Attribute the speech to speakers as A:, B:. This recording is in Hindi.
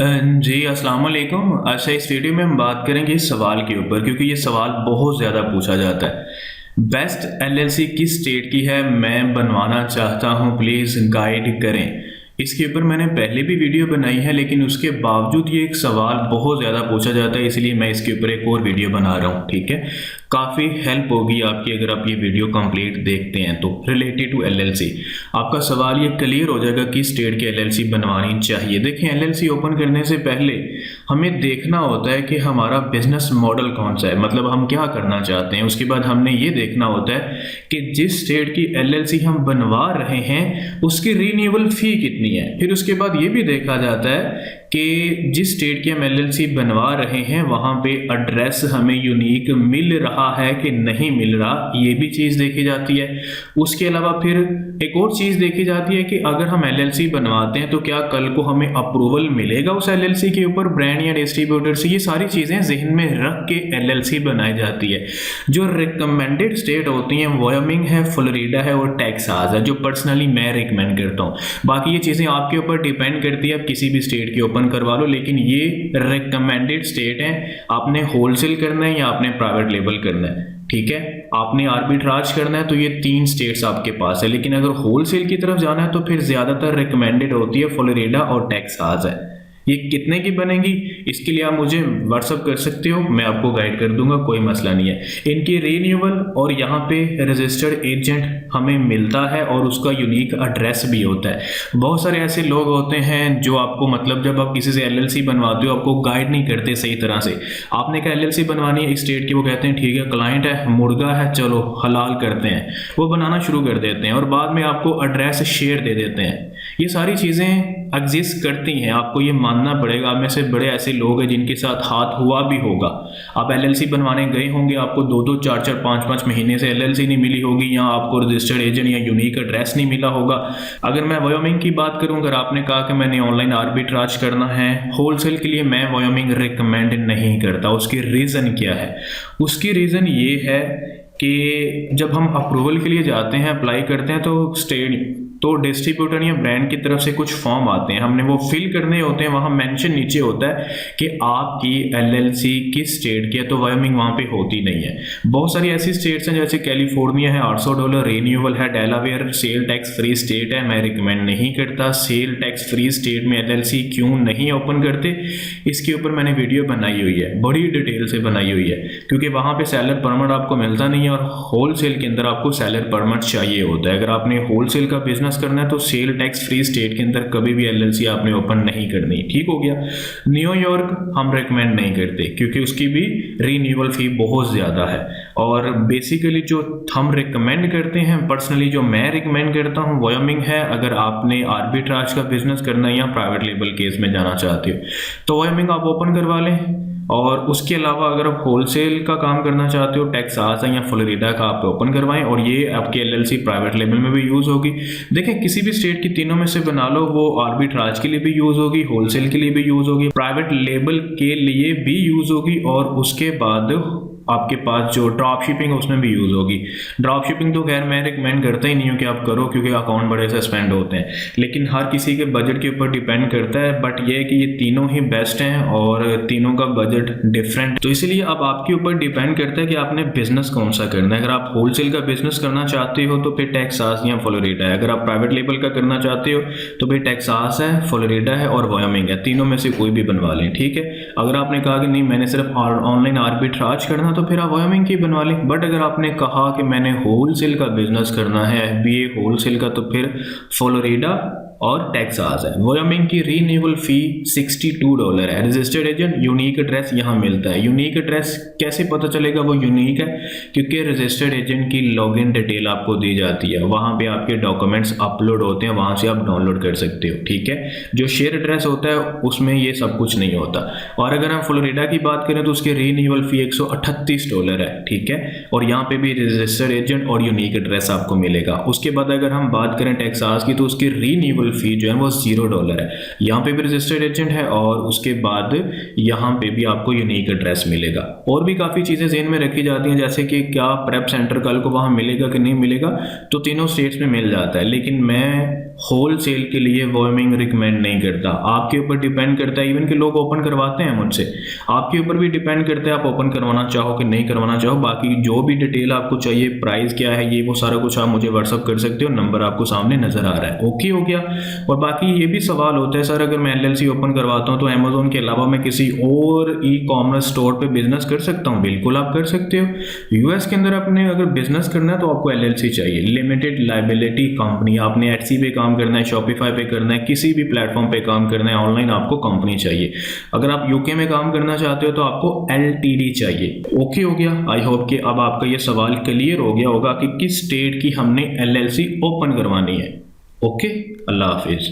A: जी अस्सलाम वालेकुम। अच्छा, इस वीडियो में हम बात करेंगे इस सवाल के ऊपर, क्योंकि ये सवाल बहुत ज़्यादा पूछा जाता है। बेस्ट एलएलसी किस स्टेट की है, मैं बनवाना चाहता हूँ, प्लीज़ गाइड करें। इसके ऊपर मैंने पहले भी वीडियो बनाई है, लेकिन उसके बावजूद ये एक सवाल बहुत ज़्यादा पूछा जाता है, इसलिए मैं इसके ऊपर एक और वीडियो बना रहा हूँ। ठीक है, काफ़ी हेल्प होगी आपकी अगर आप ये वीडियो कंप्लीट देखते हैं तो। रिलेटेड टू एलएलसी आपका सवाल ये क्लियर हो जाएगा कि स्टेट की एलएलसी बनवानी चाहिए। देखिए, एलएलसी ओपन करने से पहले हमें देखना होता है कि हमारा बिजनेस मॉडल कौन सा है, मतलब हम क्या करना चाहते हैं। उसके बाद हमने ये देखना होता है कि जिस स्टेट की एलएलसी हम बनवा रहे हैं उसकी रीन्यूअल फी कितनी है। फिर उसके बाद ये भी देखा जाता है कि जिस स्टेट की हम एलएलसी बनवा रहे हैं वहाँ पे एड्रेस हमें यूनिक मिल रहा है कि नहीं मिल रहा, ये भी चीज़ देखी जाती है। उसके अलावा फिर एक और चीज़ देखी जाती है कि अगर हम एलएलसी बनवाते हैं तो क्या कल को हमें अप्रूवल मिलेगा उस एलएलसी के ऊपर ब्रांड या डिस्ट्रीब्यूटर से। ये सारी चीज़ें जहन में रख के एलएलसी बनाई जाती है। जो रिकमेंडेड स्टेट होती हैं वायोमिंग है, फ्लोरिडा है और टेक्सास है, जो पर्सनली मैं रिकमेंड करता हूँ। बाकी ये चीज़ें आपके ऊपर डिपेंड करती है, आप किसी भी स्टेट की ओपन करवा लो, लेकिन ये रिकमेंडेड स्टेट है। आपने होलसेल करना है या आपने प्राइवेट लेबल करना है, ठीक है, आपने आर्बिट्राज करना है तो ये 3 स्टेट्स आपके पास है। लेकिन अगर होलसेल की तरफ जाना है तो फिर ज्यादातर रिकमेंडेड होती है फ्लोरिडा और टेक्सास है। ये कितने की बनेगी इसके लिए आप मुझे व्हाट्सअप कर सकते हो, मैं आपको गाइड कर दूंगा, कोई मसला नहीं है। इनकी रीन्यूअल और यहाँ पे रजिस्टर्ड एजेंट हमें मिलता है और उसका यूनिक एड्रेस भी होता है। बहुत सारे ऐसे लोग होते हैं जो आपको, मतलब जब आप किसी से एलएलसी बनवाते हो आपको गाइड नहीं करते सही तरह से। आपने कहा एलएलसी बनवानी है एक स्टेट की, वो कहते हैं ठीक है क्लाइंट है, मुर्गा है, चलो हलाल करते हैं, वो बनाना शुरू कर देते हैं और बाद में आपको एड्रेस शेयर दे देते हैं। ये सारी चीज़ें एग्जिस्ट करती हैं, आपको ये मानना पड़ेगा। आप में से बड़े ऐसे लोग हैं जिनके साथ हाथ हुआ भी होगा। आप एलएलसी बनवाने गए होंगे, आपको 2-2, 4-4, 5-5 महीने से एलएलसी नहीं मिली होगी, या आपको रजिस्टर्ड एजेंट या यूनिक एड्रेस नहीं मिला होगा। अगर मैं वायोमिंग की बात करूं, अगर आपने कहा कि मैंने ऑनलाइन आर्बिट्राज करना है होलसेल के लिए, मैं वायोमिंग रिकमेंड नहीं करता। उसकी रीज़न क्या है? उसकी रीज़न ये है कि जब हम अप्रूवल के लिए जाते हैं, अप्लाई करते हैं, तो स्टेट तो डिस्ट्रीब्यूटर या ब्रांड की तरफ से कुछ फॉर्म आते हैं, हमने वो फिल करने होते हैं। वहाँ मेंशन नीचे होता है कि आपकी एलएलसी किस स्टेट की है, तो वायोमिंग वहाँ पे होती नहीं है। बहुत सारी ऐसी स्टेट्स हैं जैसे कैलिफोर्निया है, $800 रीन्यूअल है, Delaware sale tax free state है, मैं रिकमेंड नहीं करता। सेल टैक्स फ्री स्टेट में एलएलसी क्यों नहीं ओपन करते, इसके ऊपर मैंने वीडियो बनाई हुई है, बड़ी डिटेल से बनाई हुई है, क्योंकि वहाँ पे सेलर परमिट आपको मिलता नहीं है और होलसेल के अंदर आपको सेलर परमिट चाहिए होता है। अगर आपने होलसेल का बिजनेस करना है तो सेल टैक्स फ्री स्टेट के अंदर कभी भी एलएलसी आपने ओपन नहीं करनी। ठीक हो गया। न्यूयॉर्क हम रेकमेंड नहीं करते क्योंकि उसकी भी रीन्यूअल फी बहुत ज्यादा है। और बेसिकली जो हम रेकमेंड करते हैं, पर्सनली जो मैं रिकमेंड करता हूं, वायोमिंग है। अगर आपने आर्बिट्राज का बिजनेस करना है या प्राइवेट लेबल केस में जाना चाहते हो तो वायोमिंग आप ओपन करवा लें। और उसके अलावा अगर आप होलसेल का काम करना चाहते हो, टेक्सास या फ्लोरिडा का आप ओपन करवाएं और ये आपकी एलएलसी प्राइवेट लेवल में भी यूज होगी। देखें, किसी भी स्टेट की तीनों में से बना लो, वो आर्बिट्राज के लिए भी यूज होगी, होलसेल के लिए भी यूज होगी, प्राइवेट लेबल के लिए भी यूज होगी, और उसके बाद आपके पास जो ड्रॉप शिपिंग है उसमें भी यूज होगी। ड्रॉप शिपिंग तो खैर मैं रिकमेंड करता ही नहीं हूँ कि आप करो, क्योंकि अकाउंट बड़े से स्पेंड होते हैं, लेकिन हर किसी के बजट के ऊपर डिपेंड करता है। बट ये है कि ये तीनों ही बेस्ट हैं और तीनों का बजट डिफरेंट, तो इसलिए अब आपके ऊपर डिपेंड करता है कि आपने बिजनेस कौन सा करना है। अगर आप होलसेल का बिजनेस करना चाहते हो तो फिर टेक्सास या फ्लोरिडा है। अगर आप प्राइवेट लेवल का करना चाहते हो तो फिर टेक्सास है, फ्लोरिडा है और वायोमिंग है, तीनों में से कोई भी बनवा लें। ठीक है। अगर आपने कहा कि नहीं मैंने सिर्फ ऑनलाइन आर्बिट्राज करना तो फिर आप वायोमिंग की बनवा लें। बट अगर आपने कहा कि मैंने होलसेल का बिजनेस करना है, एफबीए होलसेल का, तो फिर फ्लोरिडा और टेक्सास है। वायोमिंग की रीन्यूअल फी $62 है। रजिस्टर्ड एजेंट यूनिक एड्रेस यहाँ मिलता है। यूनिक एड्रेस कैसे पता चलेगा वो यूनिक है? क्योंकि रजिस्टर्ड एजेंट की लॉगिन डिटेल आपको दी जाती है, वहाँ पे आपके डॉक्यूमेंट्स अपलोड होते हैं, वहाँ से आप डाउनलोड कर सकते हो। ठीक है। जो शेयर एड्रेस होता है उसमें ये सब कुछ नहीं होता। और अगर हम फ्लोरिडा की बात करें तो उसकी रीन्यूअल फी $138 है। ठीक है। और यहाँ पे भी रजिस्टर्ड एजेंट और यूनिक एड्रेस आपको मिलेगा। उसके बाद अगर हम बात करें टेक्सास की तो उसकी रीन्यूअल फी जो है वो $0 है। यहाँ पे भी रजिस्टर्ड एजेंट है और उसके बाद यहाँ पे भी आपको यूनिक एड्रेस मिलेगा। और भी काफ़ी चीज़ें ज़हन में रखी जाती हैं, जैसे कि क्या प्रेप सेंटर कल को वहाँ मिलेगा कि नहीं मिलेगा, तो तीनों स्टेट्स में मिल जाता है। लेकिन मैं होल सेल के लिए वो मैं रिकमेंड नहीं करता। आपके ऊपर डिपेंड करता है, इवन कि लोग ओपन करवाते हैं मुझसे, आपके ऊपर भी डिपेंड करता है आप ओपन करवाना चाहो कि नहीं करवाना चाहो। बाकी जो भी डिटेल आपको चाहिए, प्राइस क्या है, ये वो सारा कुछ आप मुझे व्हाट्सअप कर सकते हो, नंबर आपको सामने नजर आ रहा है। ओके हो गया। और बाकी ये भी सवाल होता है, सर अगर मैं एलएलसी ओपन करवाता हूँ तो अमेजोन के अलावा मैं किसी और ई कॉमर्स स्टोर पे बिजनेस कर सकता हूँ? बिल्कुल आप कर सकते हो। यूएस के अंदर अपने अगर बिजनेस करना है तो आपको एलएलसी चाहिए, लिमिटेड लायबिलिटी कंपनी। आपने एटसी पे काम करना है, शॉपिफाई पे करना है, किसी भी प्लेटफॉर्म पे काम करना है, ऑनलाइन आपको कंपनी चाहिए। अगर आप यूके में काम करना चाहते हो तो आपको एलटीडी चाहिए। ओके हो गया। आई होप कि अब आपका ये सवाल क्लियर हो गया होगा कि किस स्टेट की हमने एलएलसी ओपन करवानी है। ओके, अल्लाह हाफिज।